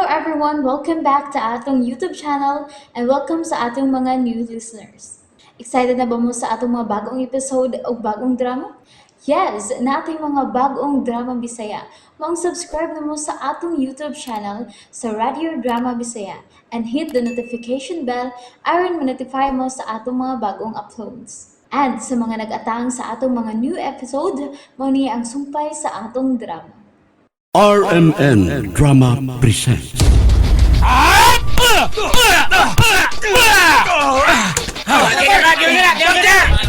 everyone! Welcome back to atong YouTube channel and welcome sa atong mga new listeners. Excited na ba mo sa atong mga bagong episode o bagong drama? Yes, na ating mga bagong drama Bisaya. Mag-subscribe na mo sa atong YouTube channel sa Radio Drama Bisaya and hit the notification bell aron ma-notify mo sa atong mga bagong uploads. And sa mga nag-atang sa atong mga new episode, mo niya ang sumpay sa atong drama. RMN Drama presents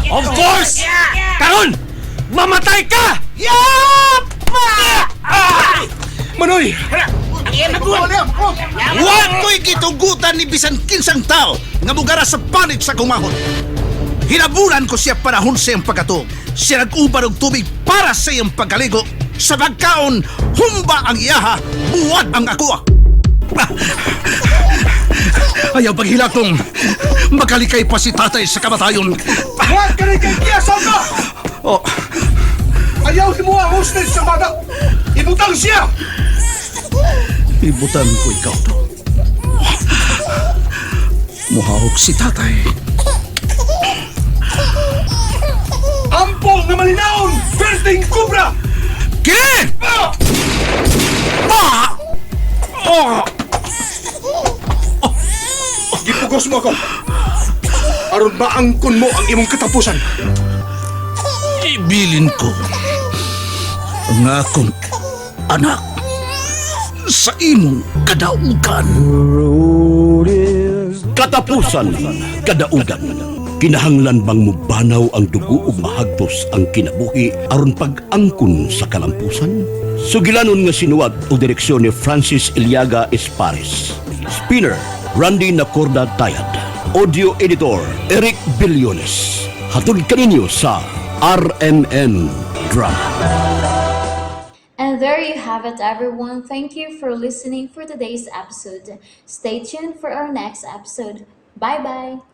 Of course! Karon! Mamatay ka! Manoy! Huwag ko'y gitugutan ni bisan kinsang tao nga mugara sa panig sa kumahon. Hinabulan ko siya panahon sa iyang pagkatog. Siya nag-ubar og tubig para sa iyang pagkaligo. Sa pagkaon, humba ang iyaha, buwad ang akuha. Ayaw paghilakong makalikay pa si tatay sa kamatayon. Huwag ka rin kay Kiyasaw ka! Oh, Ayaw mo ang hostess sa bata! Ibutang siya! ibutan ko ikaw to. Muhawak si tatay. Ampong na malinaon! Berting Cobra! Kini! Gipugos mo ako! Aron maangkon mo ang imong katapusan! Ibilin ko ang akong anak sa imong kadaugan. Katapusan, kadaugan. Kinahanglan bang mubanaw ang dugo ug mahagtos ang kinabuhi aron pag-angkon sa kalampusan? Sugilanon nga sinuwat o direksyon ni Francis Iliaga Espares. Spinner, Randy Nacorda Tayad. Audio Editor, Eric Billones. Hatod kaninyo sa RMN Drama. And there you have it, everyone. Thank you for listening for today's episode. Stay tuned for our next episode. Bye-bye.